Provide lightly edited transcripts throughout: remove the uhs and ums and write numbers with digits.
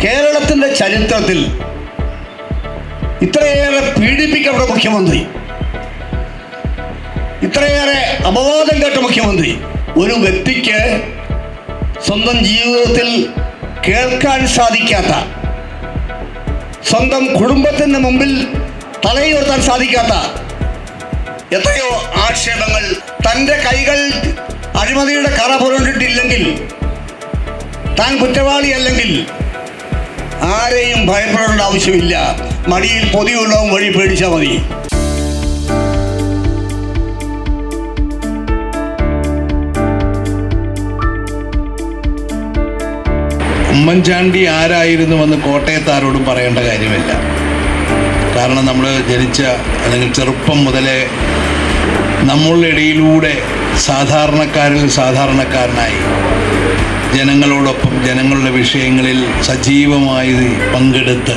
കേരളത്തിൻ്റെ ചരിത്രത്തിൽ ഇത്രയേറെ പീഡിപ്പിക്കപ്പെട്ട മുഖ്യമന്ത്രി, ഇത്രയേറെ അപവാദം കേട്ട മുഖ്യമന്ത്രി, ഒരു വ്യക്തിക്ക് സ്വന്തം ജീവിതത്തിൽ കേൾക്കാൻ സാധിക്കാത്ത, സ്വന്തം കുടുംബത്തിന് മുമ്പിൽ തലയുയർത്താൻ സാധിക്കാത്ത എത്രയോ ആക്ഷേപങ്ങൾ. തൻ്റെ കൈകൾ അഴിമതിയുടെ കറ പുരണ്ടിട്ടില്ലെങ്കിൽ, താൻ കുറ്റവാളിയല്ലെങ്കിൽ ആരെയും ഭയപ്പെടേണ്ട ആവശ്യമില്ല. മടിയിൽ പൊതിയുള്ളവും വഴി പേടിച്ചാൽ മതി. ഉമ്മൻചാണ്ടി ആരായിരുന്നുവെന്ന് കോട്ടയത്താരോടും പറയേണ്ട കാര്യമില്ല. കാരണം നമ്മൾ ജനിച്ച അല്ലെങ്കിൽ ചെറുപ്പം മുതലേ നമ്മളുടെ ഇടയിലൂടെ സാധാരണക്കാരിൽ സാധാരണക്കാരനായി ജനങ്ങളോടൊപ്പം ജനങ്ങളുടെ വിഷയങ്ങളിൽ സജീവമായി പങ്കെടുത്ത്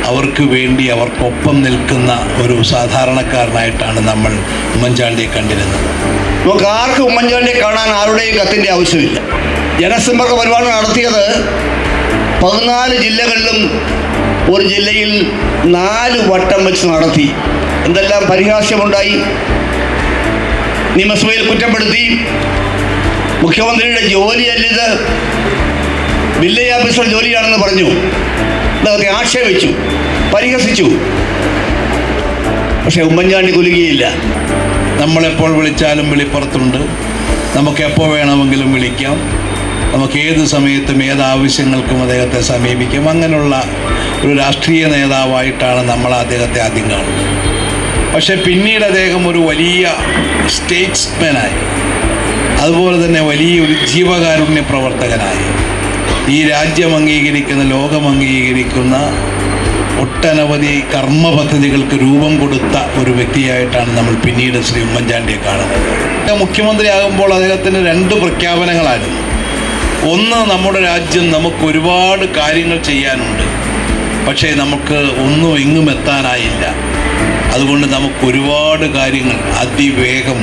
അവർക്ക് വേണ്ടി അവർക്കൊപ്പം നിൽക്കുന്ന ഒരു സാധാരണക്കാരനായിട്ടാണ് നമ്മൾ ഉമ്മൻചാണ്ടിയെ കണ്ടിരുന്നത്. നമുക്ക് ആർക്കും ഉമ്മൻചാണ്ടിയെ കാണാൻ ആരുടെയും കത്തിൻ്റെ ആവശ്യമില്ല. ജനസമ്പർക്ക പരിപാടി നടത്തിയത് 14 ജില്ലകളിലും ഒരു ജില്ലയിൽ 4 വട്ടം വെച്ച് നടത്തി. എന്തെല്ലാം പരിഹാസ്യമുണ്ടായി. നിയമസഭയിൽ കുറ്റപ്പെടുത്തി. മുഖ്യമന്ത്രിയുടെ ജോലിയല്ലിത്, വില്ലേജ് ഓഫീസർ ജോലിയാണെന്ന് പറഞ്ഞു. അദ്ദേഹത്തെ ആക്ഷേപിച്ചു, പരിഹസിച്ചു. പക്ഷെ ഉമ്മൻചാണ്ടി കുലുങ്ങിയില്ല. നമ്മളെപ്പോൾ വിളിച്ചാലും വിളിപ്പുറത്തുണ്ട്. നമുക്കെപ്പോൾ വേണമെങ്കിലും വിളിക്കാം. നമുക്ക് ഏത് സമയത്തും ഏതാവശ്യങ്ങൾക്കും അദ്ദേഹത്തെ സമീപിക്കാം. അങ്ങനെയുള്ള ഒരു രാഷ്ട്രീയ നേതാവായിട്ടാണ് നമ്മൾ അദ്ദേഹത്തെ ആദ്യം കാണുന്നത്. പക്ഷെ പിന്നീട് അദ്ദേഹം ഒരു വലിയ സ്റ്റേറ്റ്സ്മാനായി, അതുപോലെ തന്നെ വലിയൊരു ജീവകാരുണ്യ പ്രവർത്തകനായി, ഈ രാജ്യം അംഗീകരിക്കുന്ന, ലോകം അംഗീകരിക്കുന്ന ഒട്ടനവധി കർമ്മ പദ്ധതികൾക്ക് രൂപം കൊടുത്ത ഒരു വ്യക്തിയായിട്ടാണ് നമ്മൾ പിന്നീട് ശ്രീ ഉമ്മൻചാണ്ടിയെ കാണുന്നത്. മുഖ്യമന്ത്രിയാകുമ്പോൾ അദ്ദേഹത്തിന് 2 പ്രഖ്യാപനങ്ങളായിരുന്നു. ഒന്ന്, നമ്മുടെ രാജ്യം നമുക്ക് ഒരുപാട് കാര്യങ്ങൾ ചെയ്യാനുണ്ട്, പക്ഷേ നമുക്ക് ഒന്നും എങ്ങും എത്താനായില്ല. അതുകൊണ്ട് നമുക്ക് ഒരുപാട് കാര്യങ്ങൾ അതിവേഗം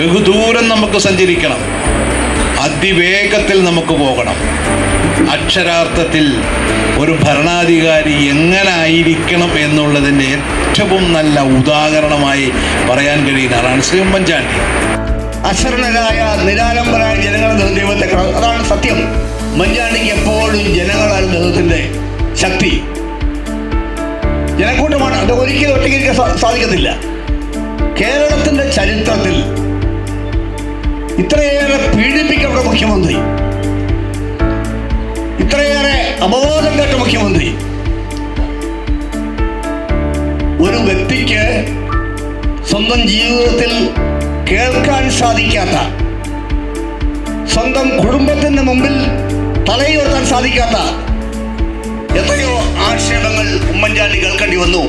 ബഹുദൂരം നമുക്ക് സഞ്ചരിക്കണം, അതിവേഗത്തിൽ നമുക്ക് പോകണം. അക്ഷരാർത്ഥത്തിൽ ഒരു ഭരണാധികാരി എങ്ങനെ ആയിരിക്കണം എന്നുള്ളതിൻ്റെ ഏറ്റവും നല്ല ഉദാഹരണമായി പറയാൻ കഴിയുന്ന ആളാണ് ശ്രീ ഉമ്മൻചാണ്ടി. അശരണരായ നിരാലംബരായ ജനങ്ങളുടെ ദൈവത്തെ, അതാണ് സത്യം. ഉമ്മൻചാണ്ടിക്ക് എപ്പോഴും ജനങ്ങളാണ് ദൈവത്തിൻ്റെ ശക്തി. ജനക്കൂട്ടമാണ്. അത് ഒരിക്കലും ഒറ്റയ്ക്ക് സാധിക്കത്തില്ല. കേരളത്തിൻ്റെ ചരിത്രത്തിൽ ഇത്രയേറെ പീഡിപ്പിക്കപ്പെട്ട മുഖ്യമന്ത്രി, ഇത്രയേറെ അപവാദം കേട്ട മുഖ്യമന്ത്രി, ഒരു വ്യക്തിക്ക് സ്വന്തം ജീവിതത്തിൽ കേൾക്കാൻ സാധിക്കാത്ത, സ്വന്തം കുടുംബത്തിന് മുമ്പിൽ തലയുയർത്താൻ സാധിക്കാത്ത എത്രയോ ആക്ഷേപങ്ങൾ ഉമ്മൻചാണ്ടി കേൾക്കേണ്ടി വന്നു.